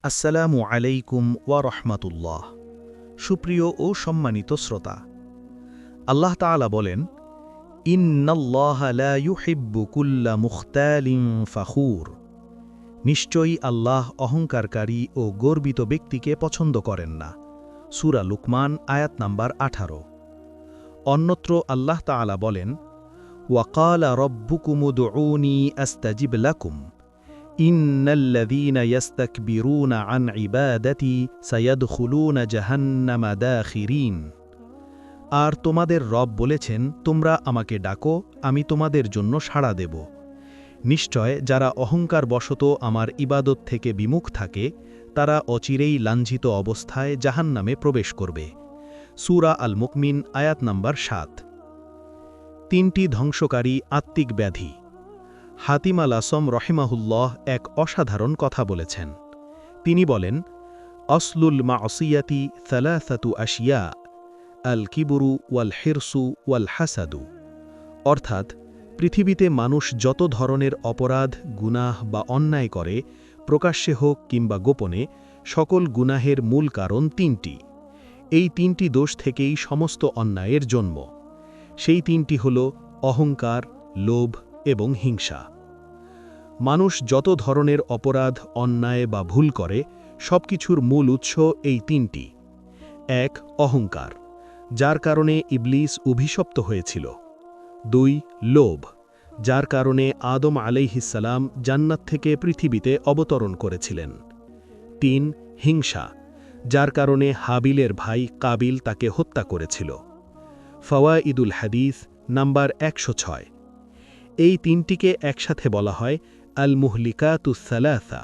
আসসালামু আলাইকুম ওয়া রাহমাতুল্লাহ। সুপ্রিয় ও সম্মানিত শ্রোতা, আল্লাহ তাআলা বলেন, ইন্নাল্লাহা লা ইউহিব্বু কুল্লা মুখতালিন ফাখুর। নিশ্চয়ই আল্লাহ অহংকারকারী ও গর্বিত ব্যক্তিকে পছন্দ করেন না। সূরা লুকমান আয়াত নাম্বার 18। অন্যত্র আল্লাহ তাআলা বলেন, ওয়াকালা রব্বুকুম উদউনি আস্তাজিব লাকুম ইন্নাল্লাযীনা ইয়াস্তাকবিরুনা আন ইবাদাতি সায়াদখুলুনা জাহান্নামা দাখিরিন। আর তোমাদের রব বলেছেন, তোমরা আমাকে ডাকো, আমি তোমাদের জন্য সাড়া দেব। নিশ্চয় যারা অহংকারবশত আমার ইবাদত থেকে বিমুখ থাকে, তারা অচিরেই লাঞ্ছিত অবস্থায় জাহান্নামে প্রবেশ করবে। সূরা আল মুকমিন আয়াত নাম্বার 7। 3টি ধ্বংসকারী আত্মিক ব্যাধি। হাতিম আল আসম রহিমাহুল্লাহ এক অসাধারণ কথা বলেছেন। তিনি বলেন, আসলুল মা'সিয়াতি সালাসাতু আশিয়া, আল কিবরু ওয়াল হিরসু ওয়াল হাসাদু। অর্থাৎ পৃথিবীতে মানুষ যত ধরনের অপরাধ, গুনাহ বা অন্যায় করে, প্রকাশ্যে হোক কিংবা গোপনে, সকল গুনাহের মূল কারণ 3টি। এই 3টি দোষ থেকেই সমস্ত অন্যায়ের জন্ম। সেই 3টি হল অহংকার, লোভ এবং হিংসা। মানুষ যত ধরনের অপরাধ, অন্যায় বা ভুল করে, সবকিছুর মূল উৎস এই 3টি। 1. অহংকার, যার কারণে ইবলিস অভিশপ্ত হয়েছিল। 2. লোভ, যার কারণে আদম আলাইহিসসালাম জান্নাত থেকে পৃথিবীতে অবতরণ করেছিলেন। 3. হিংসা, যার কারণে হাবিলের ভাই কাবিল তাকে হত্যা করেছিল। ফাওয়াইদুল হাদিস নাম্বার 106। এই 3টিকে একসাথে বলা হয় আল মুহলিকাতুস সালাসা,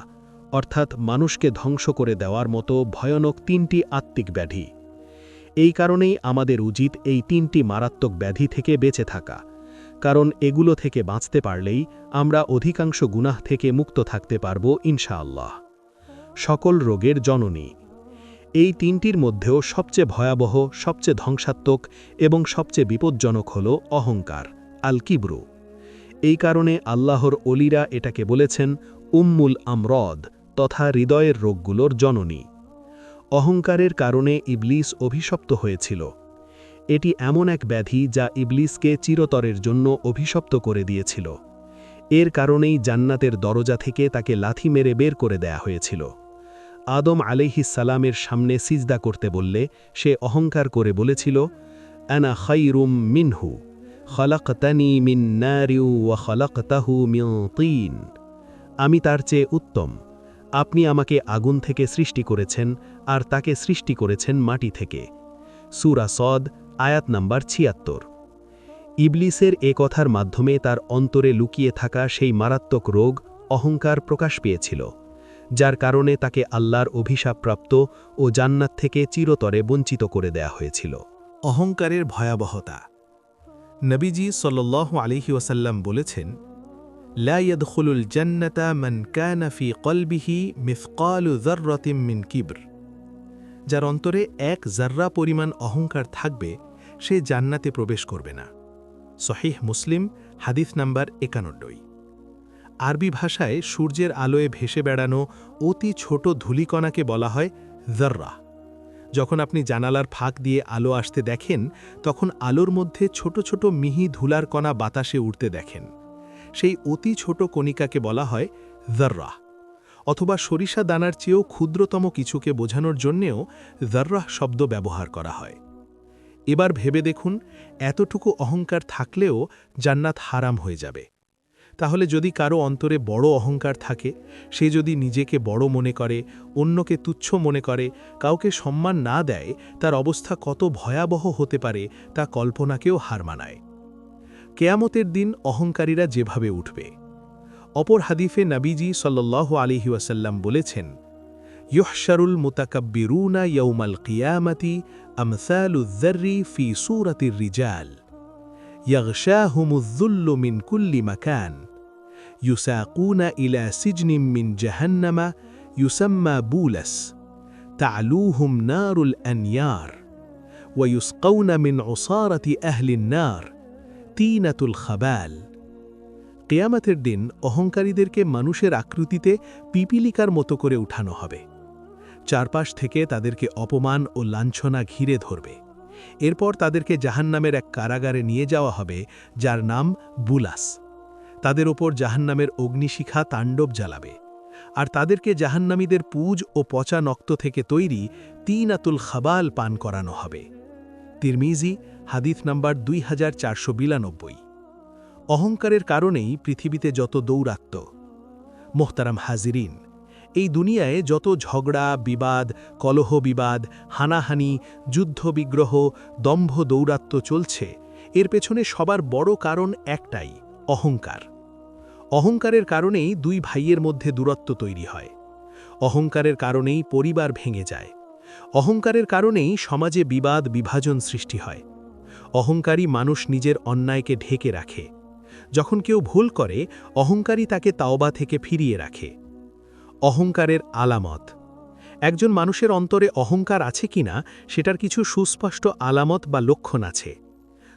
অর্থাৎ মানুষকে ধ্বংস করে দেওয়ার মতো ভয়ানক 3টি আত্মিক ব্যাধি। এই কারণেই আমাদের উচিত এই 3টি মারাত্মক ব্যাধি থেকে বেঁচে থাকা, কারণ এগুলো থেকে বাঁচতে পারলেই আমরা অধিকাংশ গুনাহ থেকে মুক্ত থাকতে পারব ইনশাআল্লাহ। সকল রোগের জননী। এই 3টির মধ্যেও সবচেয়ে ভয়াবহ, সবচেয়ে ধ্বংসাত্মক এবং সবচেয়ে বিপজ্জনক হল অহংকার, আল কিবরু। এই কারণে আল্লাহর অলিরা এটাকে বলেছেন উম্মুল আমরদ, তথা হৃদয়ের রোগগুলোর জননী। অহংকারের কারণে ইবলিস অভিশপ্ত হয়েছিল। এটি এমন এক ব্যাধি যা ইবলিসকে চিরতরের জন্য অভিশপ্ত করে দিয়েছিল। এর কারণেই জান্নাতের দরজা থেকে তাকে লাথি মেরে বের করে দেয়া হয়েছিল। আদম আলাইহিসসালামের সামনে সিজদা করতে বললে সে অহংকার করে বলেছিল, আনা খায়রুম মিনহু খলাকতানি মিন নারিন ওয়া খলাকতাহু মিন তিন। আমি তার চেয়ে উত্তম, আপনি আমাকে আগুন থেকে সৃষ্টি করেছেন আর তাকে সৃষ্টি করেছেন মাটি থেকে। সূরা সদ আয়াত নাম্বার 76। ইবলিসের এ কথার মাধ্যমে তার অন্তরে লুকিয়ে থাকা সেই মারাত্মক রোগ অহংকার প্রকাশ পেয়েছিল, যার কারণে তাকে আল্লাহর অভিশাপপ্রাপ্ত ও জান্নাত থেকে চিরতরে বঞ্চিত করে দেয়া হয়েছিল। অহংকারের ভয়াবহতা। নবীজি সাল্লাল্লাহু আলাইহি ওয়াসাল্লাম বলেছেন, লা ইয়াদখুলুল জান্নাতা মান কানা ফি কলবিহি মিসকালু যাররাতিন মিন কিবর। যার অন্তরে এক যাররা পরিমাণ অহংকার থাকবে, সে জান্নাতে প্রবেশ করবে না। সহিহ মুসলিম হাদিস নাম্বার 91। আরবি ভাষায় সূর্যের আলোয় ভেসে বেড়ানো অতি ছোট ধূলিকণাকে বলা হয় যাররা। যখন আপনি জানালার ফাঁক দিয়ে আলো আসতে দেখেন, তখন আলোর মধ্যে ছোট ছোট মিহি ধুলার কণা বাতাসে উড়তে দেখেন। সেই অতি ছোট কণিকাকে বলা হয় যাররা। অথবা সরিষা দানার চেয়েও ক্ষুদ্রতম কিছুকে বোঝানোর জন্যেও যাররাহ শব্দ ব্যবহার করা হয়। এবার ভেবে দেখুন, এতটুকু অহংকার থাকলেও জান্নাত হারাম হয়ে যাবে। তাহলে যদি কারো অন্তরে বড় অহংকার থাকে, সে যদি নিজেকে বড় মনে করে, অন্যকে তুচ্ছ মনে করে, কাউকে সম্মান না দেয়, তার অবস্থা কত ভয়াবহ হতে পারে তা কল্পনাকেও হার মানায়। কেয়ামতের দিন অহংকারীরা যেভাবে উঠবে। অপর হাদিফে নবীজি সাল্লাল্লাহু আলাইহি ওয়াসাল্লাম বলেছেন, ইউহশারুল মুতাকাব্বিরুনা ইয়াউমাল কিয়ামাতি আমসালুয যাররি ফি সূরাতির রিজাল ইয়াগশাহুমুয যুল্লু মিন কুল্লি মাকান ইউসাকুনা ইলা সিজনিম মিন জাহান্নামা ইউসাম্মা বুলাস তা'লুহুম নারুল আনয়ার ওয়া ইউসকাউনা মিন উসারাতি আহলিন নার তিনাতুল খাবাল। কিয়ামতের দিন অহংকারীদেরকে মানুষের আকৃতিতে পিপিলিকার মতো করে উঠানো হবে। চারপাশ থেকে তাদেরকে অপমান ও লাঞ্ছনা ঘিরে ধরবে। এরপর তাদেরকে জাহান্নামের এক কারাগারে নিয়ে যাওয়া হবে, যার নাম বুলাস। তাদের ওপর জাহান্নামের অগ্নিশিখা তাণ্ডব জ্বালাবে, আর তাদেরকে জাহান্নামীদের পুজ ও পচা নক্ত থেকে তৈরি তিনাতুল খাবাল পান করানো হবে। তিরমিজি, হাদিস নাম্বার 2492। অহংকারের কারণেই পৃথিবীতে যত দৌরাত্ম্য। মোহতারাম হাজিরিন, এই দুনিয়ায় যত ঝগড়া, বিবাদ, কলহ বিবাদ, হানাহানি, যুদ্ধবিগ্রহ, দম্ভ দৌরাত্ম্য চলছে, এর পেছনে সবার বড় কারণ একটাই: অহংকার। অহংকারের কারণেই দুই ভাইয়ের মধ্যে দূরত্ব তৈরি হয়। অহংকারের কারণেই পরিবার ভেঙে যায়। অহংকারের কারণেই সমাজে বিবাদ বিভাজন সৃষ্টি হয়। অহংকারী মানুষ নিজের অন্যায়কে ঢেকে রাখে। যখন কেউ ভুল করে, অহংকারী তাকে তাওবা থেকে ফিরিয়ে রাখে। অহংকারের আলামত। একজন মানুষের অন্তরে অহংকার আছে কিনা সেটার কিছু সুস্পষ্ট আলামত বা লক্ষণ আছে।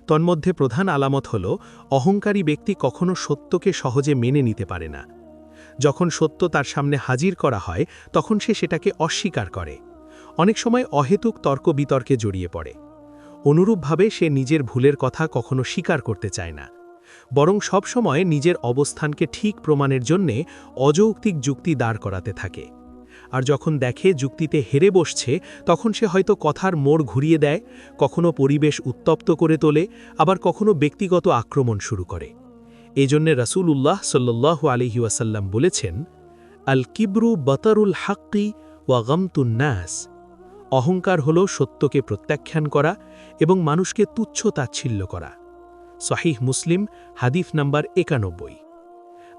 তন্মধ্যে প্রধান আলামত হল, অহংকারী ব্যক্তি কখনো সত্যকে সহজে মেনে নিতে পারে না। যখন সত্য তার সামনে হাজির করা হয়, তখন সে সেটাকে অস্বীকার করে। অনেক সময় অহেতুক তর্ক বিতর্কে জড়িয়ে পড়ে। অনুরূপভাবে সে নিজের ভুলের কথা কখনো স্বীকার করতে চায় না, বরং সবসময় নিজের অবস্থানকে ঠিক প্রমাণের জন্যে অযৌক্তিক যুক্তি দাঁড় করাতে থাকে। আর যখন দেখে যুক্তিতে হেরে বসছে, তখন সে হয়তো কথার মোড় ঘুরিয়ে দেয়, কখনো পরিবেশ উত্তপ্ত করে তোলে, আবার কখনো ব্যক্তিগত আক্রমণ শুরু করে। এজন্যে রাসূলুল্লাহ সাল্লাল্লাহু আলাইহি ওয়াসাল্লাম বলেছেন, আল কিবরু বাতারুল হাক্কি ওয়া গামতুন নাস। অহংকার হল সত্যকে প্রত্যাখ্যান করা এবং মানুষকে তুচ্ছ তাচ্ছিল্য করা। সহিহ মুসলিম, হাদিস নাম্বার 91।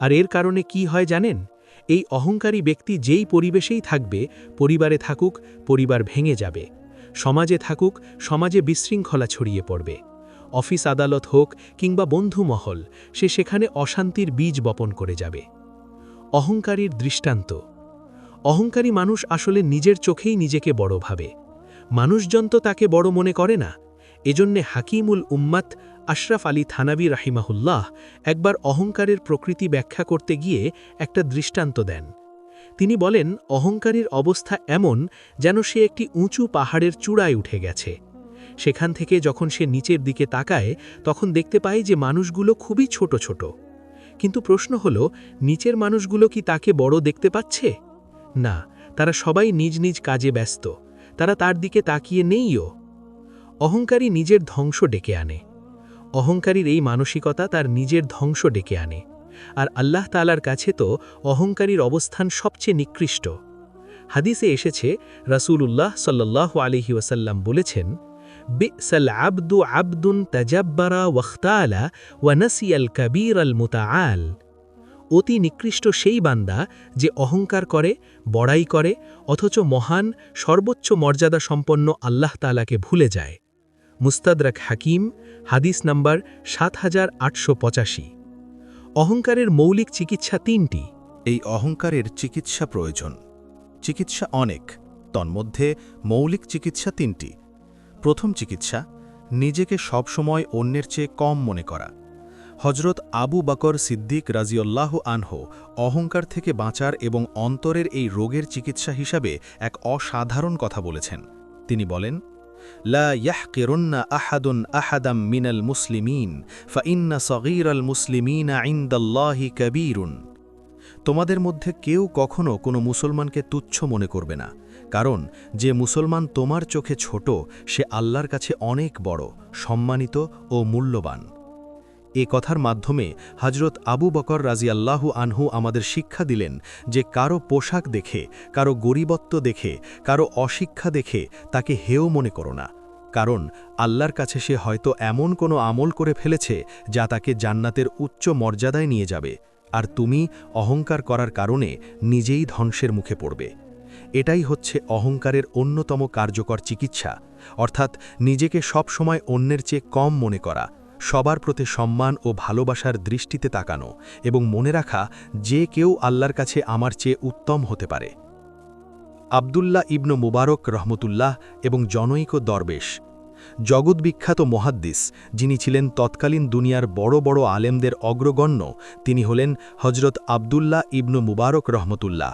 আর এর কারণে কি হয় জানেন? এই অহংকারী ব্যক্তি যেই পরিবেশেই থাকবে, পরিবারে থাকুক, পরিবার ভেঙে যাবে। সমাজে থাকুক, সমাজে বিশৃঙ্খলা ছড়িয়ে পড়বে। অফিস আদালত হোক কিংবা বন্ধু মহল, সে সেখানে অশান্তির বীজ বপন করে যাবে। অহংকারীর দৃষ্টান্ত। অহংকারী মানুষ আসলে নিজের চোখেই নিজেকে বড় ভাবে। মানুষজন তো তাকে বড় মনে করে না। এজন্যে হাকিমুল উম্মাত আশরাফ আলী থানাবী রাহিমাহুল্লাহ একবার অহংকারের প্রকৃতি ব্যাখ্যা করতে গিয়ে একটা দৃষ্টান্ত দেন। তিনি বলেন, অহংকারীর অবস্থা এমন যেন সে একটি উঁচু পাহাড়ের চূড়ায় উঠে গেছে। সেখান থেকে যখন সে নিচের দিকে তাকায়, তখন দেখতে পায় যে মানুষগুলো খুবই ছোট ছোট। কিন্তু প্রশ্ন হল, নিচের মানুষগুলো কি তাকে বড় দেখতে পাচ্ছে? না, তারা সবাই নিজ নিজ কাজে ব্যস্ত। তারা তার দিকে তাকিয়ে নেইও। অহংকারী নিজের ধ্বংস ডেকে আনে। অহংকারীর এই মানসিকতা তার নিজের ধ্বংস ডেকে আনে। আর আল্লাহ তাআলার কাছে তো অহংকারীর অবস্থান সবচেয়ে নিকৃষ্ট। হাদিসে এসেছে, রাসূলুল্লাহ সাল্লাল্লাহু আলাইহি ওয়াসাল্লাম বলেছেন, বিসাল আবদু আবদুন তাজাব্বারা ওয়াখতালা ওয়া নাসিয়াল কাবীরাল মুতাআল। অতি নিকৃষ্ট সেই বান্দা যে অহংকার করে, বড়াই করে, অথচ মহান সর্বোচ্চ মর্যাদা সম্পন্ন আল্লাহ তাআলাকে ভুলে যায়। মুস্তাদরাক হাকিম, হাদিস নাম্বার 7885। অহংকারের মৌলিক চিকিৎসা তিনটি। এই অহংকারের চিকিৎসা প্রয়োজন। চিকিৎসা অনেক, তন্মধ্যে মৌলিক চিকিৎসা তিনটি। প্রথম চিকিৎসা, নিজেকে সবসময় অন্যের চেয়ে কম মনে করা। হজরত আবু বকর সিদ্দিক রাজিয়াল্লাহু আনহু অহংকার থেকে বাঁচার এবং অন্তরের এই রোগের চিকিৎসা হিসাবে এক অসাধারণ কথা বলেছেন। তিনি বলেন, লা ইয়াহকিরুন্না আহাদুন আহাদাম মিনাল মুসলিমিন ফাইন্না সগীরাল মুসলিমিনা ইনদাল্লাহি কাবীরুন। তোমাদের মধ্যে কেউ কখনো কোনো মুসলমানকে তুচ্ছ মনে করবে না, কারণ যে মুসলমান তোমার চোখে ছোট, সে আল্লাহর কাছে অনেক বড়, সম্মানিত ও মূল্যবান। এ কথার মাধ্যমে হজরত আবু বকর রাজিয়াল্লাহু আনহু আমাদের শিক্ষা দিলেন যে কারো পোশাক দেখে, কারো গরিবত্ব দেখে, কারো অশিক্ষা দেখে তাকে হেয় মনে করো না, কারণ আল্লাহর কাছে সে হয়তো এমন কোনো আমল করে ফেলেছে যা তাকে জান্নাতের উচ্চ মর্যাদায় নিয়ে যাবে, আর তুমি অহংকার করার কারণে নিজেই ধ্বংসের মুখে পড়বে। এটাই হচ্ছে অহংকারের অন্যতম কার্যকর চিকিৎসা, অর্থাৎ নিজেকে সব সময় অন্যের চেয়ে কম মনে করা, সবার প্রতি সম্মান ও ভালোবাসার দৃষ্টিতে তাকানো এবং মনে রাখা যে কেউ আল্লাহর কাছে আমার চেয়ে উত্তম হতে পারে। আব্দুল্লাহ ইবনু মুবারক রহমতুল্লাহ এবং জনৈক দরবেশ, জগৎবিখ্যাত মুহাদ্দিস, যিনি ছিলেন তৎকালীন দুনিয়ার বড় বড় আলেমদের অগ্রগণ্য, তিনি হলেন হজরত আব্দুল্লাহ ইবনু মুবারক রহমতুল্লাহ।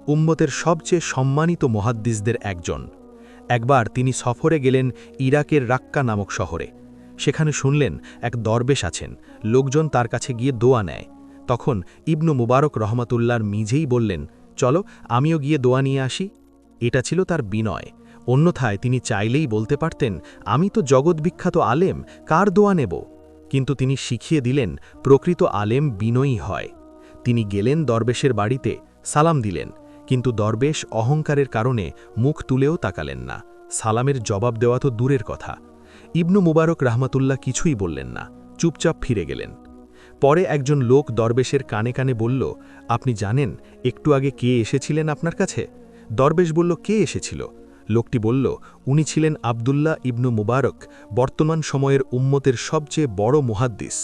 উম্মতের সবচেয়ে সম্মানিত মুহাদ্দিসদের একজন। একবার তিনি সফরে গেলেন ইরাকের রাক্কা নামক শহরে। সেখানে শুনলেন এক দরবেশ আছেন, লোকজন তার কাছে গিয়ে দোয়া নেয়। তখন ইবনু মুবারক রহমাতুল্লাহর নিজেই বললেন, চলো আমিও গিয়ে দোয়া নিয়ে আসি। এটা ছিল তার বিনয়। অন্যথায় তিনি চাইলেই বলতে পারতেন, আমি তো জগৎবিখ্যাত আলেম, কার দোয়া নেব? কিন্তু তিনি শিখিয়ে দিলেন প্রকৃত আলেম বিনয়ী হয়। তিনি গেলেন দরবেশের বাড়িতে, সালাম দিলেন, কিন্তু দরবেশ অহংকারের কারণে মুখ তুলেও তাকালেন না। সালামের জবাব দেওয়া তো দূরের কথা। ইবনু মুবারক রহমাতুল্লাহ কিছুই বললেন না, চুপচাপ ফিরে গেলেন। পরে একজন লোক দরবেশের কানে কানে বলল, আপনি জানেন একটু আগে কে এসেছিলেন আপনার কাছে? দরবেশ বলল, কে এসেছিল? লোকটি বলল, উনি ছিলেন আবদুল্লাহ ইবনু মুবারক, বর্তমান সময়ের উম্মতের সবচেয়ে বড় মুহাদ্দিস।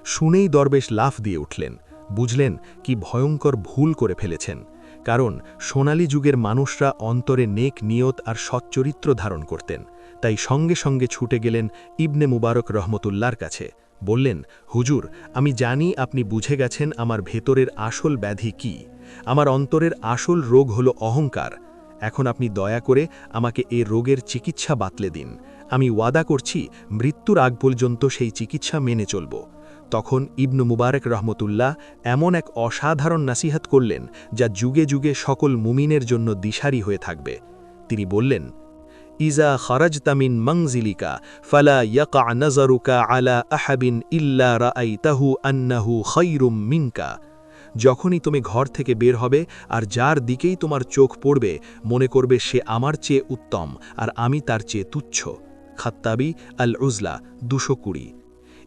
শুনেই দরবেশ লাফ দিয়ে উঠলেন, বুঝলেন কি ভয়ঙ্কর ভুল করে ফেলেছেন। কারণ সোনালী যুগের মানুষরা অন্তরে নেক নিয়ত আর সচ্চরিত্র ধারণ করতেন। তাই সঙ্গে সঙ্গে ছুটে গেলেন ইবনে মুবারক রহমতুল্লাহর কাছে। বললেন, হুজুর, আমি জানি আপনি বুঝে গেছেন আমার ভেতরের আসল ব্যাধি কি। আমার অন্তরের আসল রোগ হলো অহংকার। এখন আপনি দয়া করে আমাকে এ রোগের চিকিৎসা বাতলে দিন। আমি ওয়াদা করছি মৃত্যুর আগ পর্যন্ত সেই চিকিৎসা মেনে চলব। তখন ইবনু মুবারক রহমতুল্লাহ এমন এক অসাধারণ নাসিহাত করলেন, যা যুগে যুগে সকল মুমিনের জন্য দিশারি হয়ে থাকবে। তিনি বললেন, ইজা খরাজতা মিন মংজিলিকা ফালা ইয়াকা নজরুকা আলা আহাবিন ইল্লা রাআইতাহু আন্নাহু খায়রুম মিনকা। যখনই তুমি ঘর থেকে বের হবে আর যার দিকেই তোমার চোখ পড়বে, মনে করবে সে আমার চেয়ে উত্তম আর আমি তার চেয়ে তুচ্ছ। খাত্তাবি আল উজলা 220।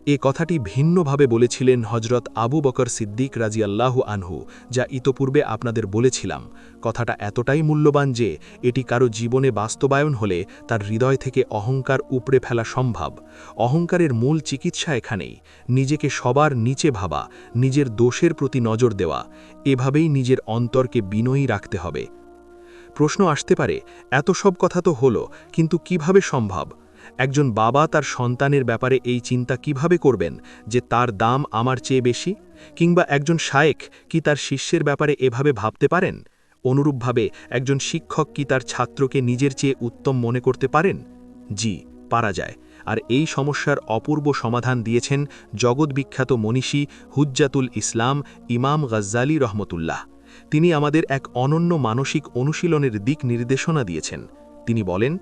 এ কথাটি ভিন্নভাবে বলেছিলেন হজরত আবু বকর সিদ্দিক রাজিয়াল্লাহু আনহু, যা ইতোপূর্বে আপনাদের বলেছিলাম। কথাটা এতটাই মূল্যবান যে এটি কারো জীবনে বাস্তবায়ন হলে তার হৃদয় থেকে অহংকার উপড়ে ফেলা সম্ভব। অহংকারের মূল চিকিৎসা এখানেই, নিজেকে সবার নিচে ভাবা, নিজের দোষের প্রতি নজর দেওয়া। এভাবেই নিজের অন্তরকে বিনয়ী রাখতে হবে। প্রশ্ন আসতে পারে, এত সব কথা তো হলো, কিন্তু কিভাবে সম্ভব? একজন বাবা তার সন্তানের ব্যাপারে এই চিন্তা কিভাবে করবেন যে তার দাম আমার চেয়ে বেশি? কিংবা একজন শায়েখ কি তার শিষ্যের ব্যাপারে এভাবে ভাবতে পারেন? অনুরূপভাবে একজন শিক্ষক কি তার ছাত্রকে নিজের চেয়ে উত্তম মনে করতে পারেন? জি, পারা যায়। আর এই সমস্যার অপূর্ব সমাধান দিয়েছেন জগৎবিখ্যাত মনীষী হুজ্জাতুল ইসলাম ইমাম গজ্জালী রহমতুল্লাহ। তিনি আমাদের এক অনন্য মানসিক অনুশীলনের দিক নির্দেশনা দিয়েছেন। তিনি বলেন,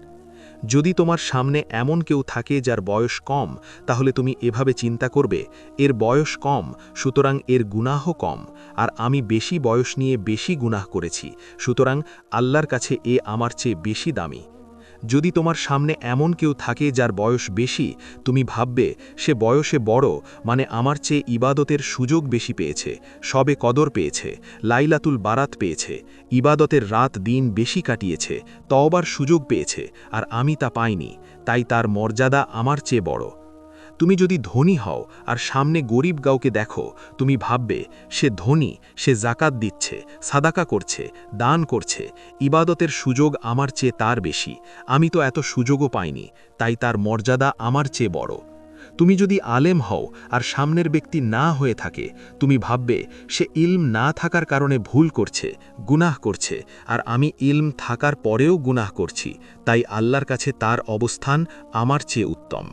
যদি তোমার সামনে এমন কেউ থাকে যার বয়স কম, তাহলে তুমি এভাবে চিন্তা করবে, এর বয়স কম, সুতরাং এর গুনাহ কম, আর আমি বেশি বয়স নিয়ে বেশি গুনাহ করেছি, সুতরাং আল্লাহর কাছে এ আমার চেয়ে বেশি দামি। যদি তোমার সামনে এমন কেউ থাকে যার বয়স বেশি, তুমি ভাববে সে বয়সে বড়, মানে আমার চেয়ে ইবাদতের সুযোগ বেশি পেয়েছে, সবে কদর পেয়েছে, লাইলাতুল বারাত পেয়েছে, ইবাদতের রাত দিন বেশি কাটিয়েছে, তওবার সুযোগ পেয়েছে, আর আমি তা পাইনি, তাই তার মর্যাদা আমার চেয়ে বড়। তুমি যদি ধনী হও আর সামনে গরিব কাউকে দেখো, তুমি ভাববে সে ধনী, সে জাকাত দিচ্ছে, সাদাকা করছে, দান করছে, ইবাদতের সুযোগ আমার চেয়ে তার বেশি, আমি তো এত সুযোগও পাইনি, তাই তার মর্যাদা আমার চেয়ে বড়। তুমি যদি আলেম হও আর সামনের ব্যক্তি না হয়ে থাকে, তুমি ভাববে সে ইলম না থাকার কারণে ভুল করছে, গুনাহ করছে, আর আমি ইলম থাকার পরেও গুনাহ করছি, তাই আল্লাহর কাছে তার অবস্থান আমার চেয়ে উত্তম।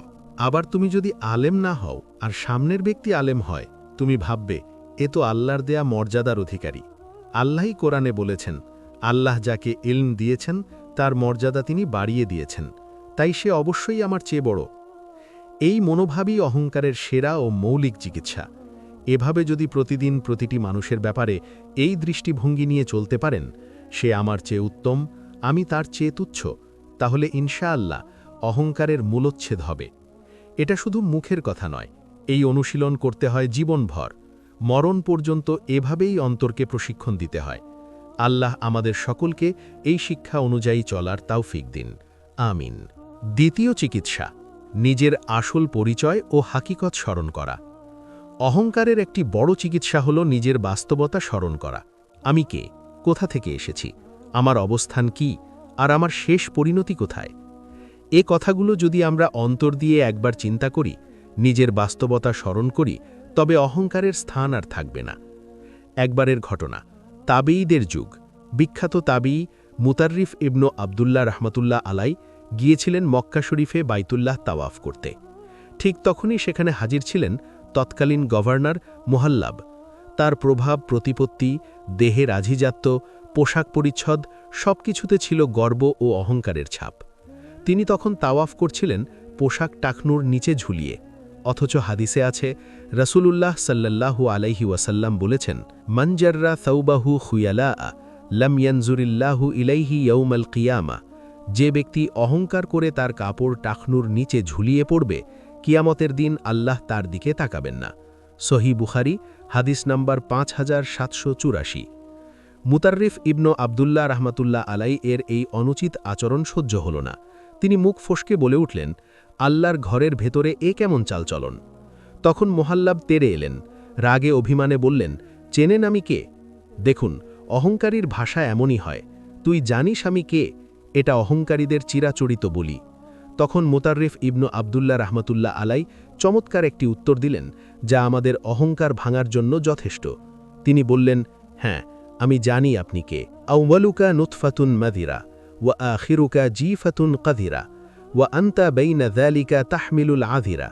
আবার তুমি যদি আলেম না হও আর সামনের ব্যক্তি আলেম হয়, তুমি ভাববে এ তো আল্লাহর দেয়া মর্যাদার অধিকারী। আল্লাহই কোরআনে বলেছেন, আল্লাহ যাকে ইলম দিয়েছেন তার মর্যাদা তিনি বাড়িয়ে দিয়েছেন, তাই সে অবশ্যই আমার চেয়ে বড়। এই মনোভাবই অহংকারের সেরা ও মৌলিক চিকিৎসা। এভাবে যদি প্রতিদিন প্রতিটি মানুষের ব্যাপারে এই দৃষ্টিভঙ্গি নিয়ে চলতে পারেন, সে আমার চেয়ে উত্তম, আমি তার চেয়ে তুচ্ছ, তাহলে ইনশাআল্লাহ অহংকারের মূলোচ্ছেদ হবে। এটা শুধু মুখের কথা নয়, এই অনুশীলন করতে হয় জীবনভর। মরণ পর্যন্ত এভাবেই অন্তরকে প্রশিক্ষণ দিতে হয়। আল্লাহ আমাদের সকলকে এই শিক্ষা অনুযায়ী চলার তৌফিক দিন। আমিন। দ্বিতীয় চিকিৎসা, নিজের আসল পরিচয় ও হাকিকত স্মরণ করা। অহংকারের একটি বড় চিকিৎসা হল নিজের বাস্তবতা স্মরণ করা। আমি কে, কোথা থেকে এসেছি, আমার অবস্থান কি, আর আমার শেষ পরিণতি কোথায়? এ কথাগুলো যদি আমরা অন্তর দিয়ে একবার চিন্তা করি, নিজের বাস্তবতা স্মরণ করি, তবে অহংকারের স্থান আর থাকবে না। একবারের ঘটনা, তাবেঈদের যুগ, বিখ্যাত তাবী মুতাররিফ ইবনু আবদুল্লাহ রহমতুল্লাহ আলাই গিয়েছিলেন মক্কা শরীফে বাইতুল্লাহ তাওয়াফ করতে। ঠিক তখনই সেখানে হাজির ছিলেন তৎকালীন গভর্নর মুহাল্লাব। তার প্রভাব প্রতিপত্তি, দেহের আধিজাত্য, পোশাক পরিচ্ছদ সবকিছুতে ছিল গর্ব ও অহংকারের ছাপ। তিনি তখন তাওয়াফ করছিলেন পোশাক টাকনুর নিচে ঝুলিয়ে। অথচ হাদিসে আছে, রাসূলুল্লাহ সাল্লাল্লাহু আলাইহি ওয়াসাল্লাম বলেছেন, মান জাররা সাওবাহু খুয়ালা লাম ইয়ানজুরিল্লাহু ইলাইহি ইয়াউমাল কিয়ামা। যে ব্যক্তি অহংকার করে তার কাপড় টাকনুর নিচে ঝুলিয়ে পড়বে, কিয়ামতের দিন আল্লাহ তার দিকে তাকাবেন না। সহিহ বুখারী হাদিস নাম্বার 5784। মুতাররিফ ইবনু আবদুল্লাহ রহমতুল্লাহ আলাই এর এই অনুচিত আচরণ সহ্য হল না। তিনি মুখ ফসকে বলে উঠলেন, আল্লাহর ঘরের ভেতরে এ কেমন চালচলন? তখন মুহাল্লাব তেরে এলেন, রাগে অভিমানে বললেন, চেনেন আমি কে? দেখুন, অহংকারীর ভাষা এমনই হয়। তুই জানিস আমি কে? এটা অহংকারীদের চিরাচরিত বলি। তখন মুতাররিফ ইবনু আবদুল্লাহ রহমতুল্লাহ আলাই চমৎকার একটি উত্তর দিলেন, যা আমাদের অহংকার ভাঙার জন্য যথেষ্ট। তিনি বললেন, হ্যাঁ, আমি জানি আপনি কে। আউওয়ালুকা নুতফাতুন মাদিরা ওয়া আখিরুকা জিফাতুন কাদিরা ওয়া আনতা বাইনা যালিকা তাহমিলুল আযিরা।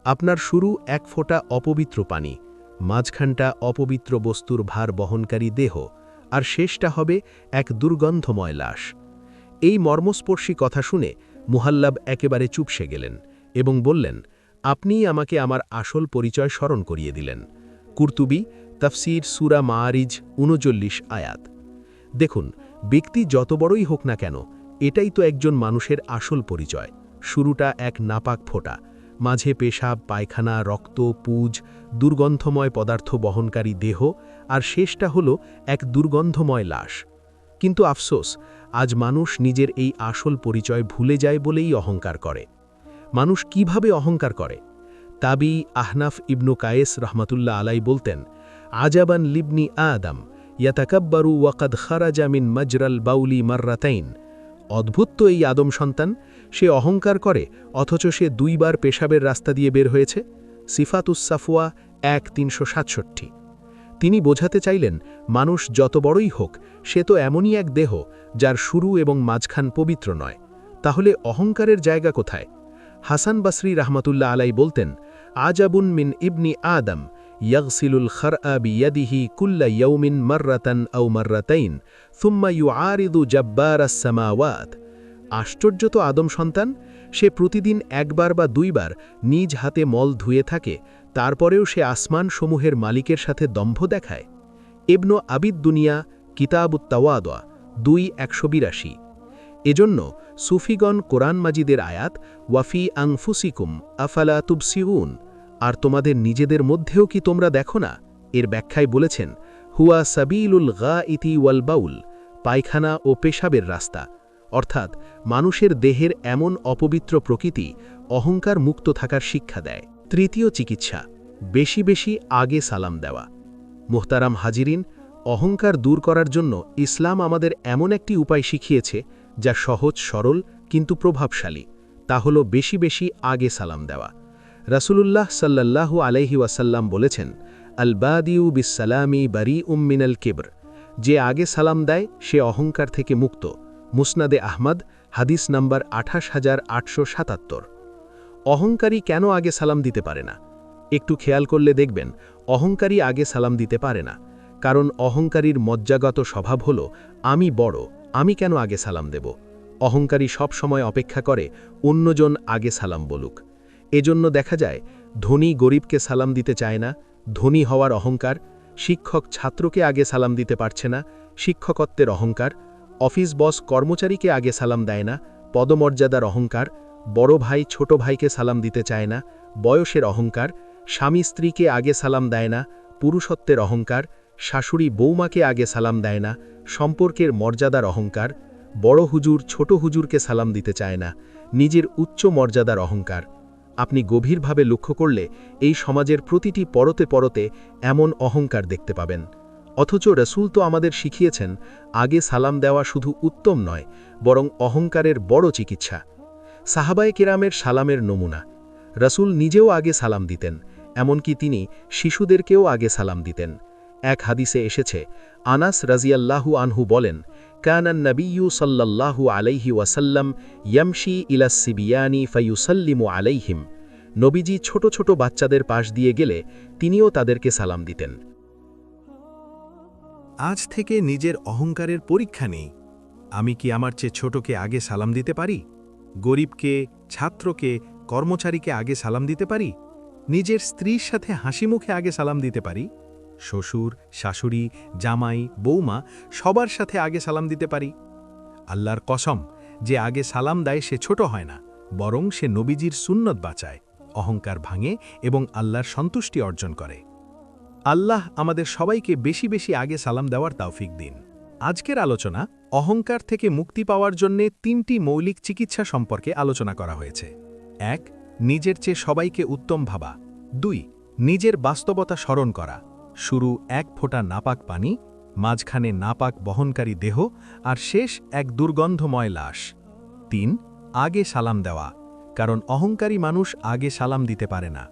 আপনার শুরু এক ফোঁটা অপবিত্র পানি, মাঝখানটা অপবিত্র বস্তুর ভার বহনকারী দেহ, আর শেষটা হবে এক দুর্গন্ধময় লাশ। এই মর্মস্পর্শী কথা শুনে মুহাল্লাব একেবারে চুপসে গেলেন এবং বললেন, আপনিই আমাকে আমার আসল পরিচয় স্মরণ করিয়ে দিলেন। কুরতুবী তাফসীর সূরা মাআরিজ ৩৯ আয়াত। দেখুন, ব্যক্তি যত বড়ই হোক না কেন, এটাই তো একজন মানুষের আসল পরিচয়। শুরুটা এক নাপাক ফোঁটা, মাঝে পেশাব, পায়খানা, রক্ত, পুজ, দুর্গন্ধময় পদার্থ বহনকারী দেহ, আর শেষটা হলো এক দুর্গন্ধময় লাশ। কিন্তু আফসোস, আজ মানুষ নিজের এই আসল পরিচয় ভুলে যায় বলেই অহংকার করে। মানুষ কিভাবে অহংকার করে? তাবী আহনাফ ইবনু কায়েস রহমতুল্লাহ আলাই বলতেন, আজাবান লিবনি আদম ইয়াতাকাব্বারু ওয়াকাদ খারাজা মিন মাজরাল বাউলি মাররাতাইন। অদ্ভুত তো এই আদম সন্তান, সে অহংকার করে অথচ সে 2 বার পেশাবের রাস্তা দিয়ে বের হয়েছে। সিফাতুস সাফওয়া 1:367। তিনি বোঝাতে চাইলেন, মানুষ যত বড়ই হোক, সে তো এমনই এক দেহ যার শুরু এবং মাঝখান পবিত্র নয়। তাহলে অহংকারের জায়গা কোথায়? হাসান বসরি রহমতুল্লাহ আলাই বলতেন, আজাবুন মিন ইবনি আদম ইয়াগসিলুল খারআ বিয়াদিহি কুল্লা ইয়াউমিন মাররাতান আও মাররাতাইন সুম্মা ইউআরিদু জাব্বারাস সামাওয়াত। আশ্চর্য তো আদম সন্তান, সে প্রতিদিন 1 বার বা 2 বার নিজ হাতে মল ধুয়ে থাকে, তারপরেও সে আসমান সমূহের মালিকের সাথে দম্ভ দেখায়। ইবনু আবিদ দুনিয়া কিতাবুত তাওয়াদুয়া 2:182। এজন্য সুফিগণ কোরআন মাজিদের আয়াত ওয়াফি আনফুসিকুম আফালা তুবসিরুন, আর তোমাদের নিজেদের মধ্যেও কি তোমরা দেখো না, এর ব্যাখ্যায় বলেছেন, হুয়া সাবিলুল গাইতি ওয়াল বাউল, পায়খানা ও পেশাবের রাস্তা। অর্থাৎ মানুষের দেহের এমন অপবিত্র প্রকৃতি অহংকার মুক্ত থাকার শিক্ষা দেয়। তৃতীয় চিকিৎসা, বেশি বেশি আগে সালাম দেওয়া। মুহতারাম হাজিরিন, অহংকার দূর করার জন্য ইসলাম আমাদের এমন একটি উপায় শিখিয়েছে যা সহজ সরল কিন্তু প্রভাবশালী। তা হল বেশি বেশি আগে সালাম দেওয়া। রাসূলুল্লাহ সাল্লাল্লাহু আলাইহি ওয়াসাল্লাম বলেছেন, আল বাদিউ বিসসালামি বারিউম মিনাল কিবর। যে আগে সালাম দেয় সে অহংকার থেকে মুক্ত। মুসনাদে আহমদ হাদিস নাম্বার 28877। অহংকারী কেন আগে সালাম দিতে পারে না? একটু খেয়াল করলে দেখবেন, অহংকারী আগে সালাম দিতে পারে না কারণ অহংকারীর মজ্জাগত স্বভাব হল, আমি বড়, আমি কেন আগে সালাম দেব। অহংকারী সব সময় অপেক্ষা করে অন্যজন আগে সালাম বলুক। এজন্য দেখা যায় ধনী গরিবকে সালাম দিতে চায় না, ধনী হওয়ার অহংকার। শিক্ষক ছাত্রকে আগে সালাম দিতে পারছে না, শিক্ষকত্বের অহংকার। অফিস বস কর্মচারীকে আগে সালাম দেয় না, পদমর্যাদার অহংকার। বড় ভাই ছোট ভাইকে সালাম দিতে চায় না, বয়সের অহংকার। স্বামী স্ত্রীকে আগে সালাম দেয় না, পুরুষত্বের অহংকার। শাশুড়ি বৌমাকে আগে সালাম দেয় না, সম্পর্কের মর্যাদার অহংকার। বড় হুজুর ছোট হুজুরকে সালাম দিতে চায় না, নিজের উচ্চ মর্যাদার অহংকার। আপনি গভীরভাবে লক্ষ্য করলে এই সমাজের প্রতিটি পরতে পরতে এমন অহংকার দেখতে পাবেন। অথচ রাসূল তো আমাদের শিখিয়েছেন, আগে সালাম দেওয়া শুধু উত্তম নয়, বরং অহংকারের বড় চিকিৎসা। সাহাবায়ে কেরামের সালামের নমুনা। রাসূল নিজেও আগে সালাম দিতেন, এমনকি তিনি শিশুদেরকেও আগে সালাম দিতেন। এক হাদিসে এসেছে, আনাস রাজিয়াল্লাহু আনহু বলেন, কানান নবিয়্যু সাল্লাল্লাহু আলাইহি ওয়াসাল্লাম ইয়ামশি ইলাস সিবিয়ানি ফায়ুসাল্লিমু আলাইহিম। নবীজি ছোট ছোট বাচ্চাদের পাশ দিয়ে গেলে তিনিও তাদেরকে সালাম দিতেন। আজ থেকে নিজের অহংকারের পরীক্ষা নেই। আমি কি আমার চেয়ে ছোটকে আগে সালাম দিতে পারি? গরিবকে, ছাত্রকে, কর্মচারীকে আগে সালাম দিতে পারি? নিজের স্ত্রীর সাথে হাসি মুখে আগে সালাম দিতে পারি? শ্বশুর, শাশুড়ি, জামাই, বৌমা সবার সাথে আগে সালাম দিতে পারি? আল্লাহর কসম, যে আগে সালাম দেয় সে ছোট হয় না, বরং সে নবীজির সুন্নত বাঁচায়, অহংকার ভাঙে এবং আল্লাহর সন্তুষ্টি অর্জন করে। আল্লাহ আমাদের সবাইকে বেশি বেশি আগে সালাম দেওয়ার তৌফিক দিন। আজকের আলোচনা অহংকার থেকে মুক্তি পাওয়ার জন্য 3টি মৌলিক চিকিৎসা সম্পর্কে আলোচনা করা হয়েছে। 1. নিজের চেয়ে সবাইকে উত্তম ভাবা। 2. নিজের বাস্তবতা স্মরণ করা। শুরু এক ফোঁটা নাপাক পানি, মাঝখানে নাপাক বহনকারী দেহ, আর শেষ এক দুর্গন্ধময় লাশ। 3. আগে সালাম দেওয়া, কারণ অহংকারী মানুষ আগে সালাম দিতে পারে না।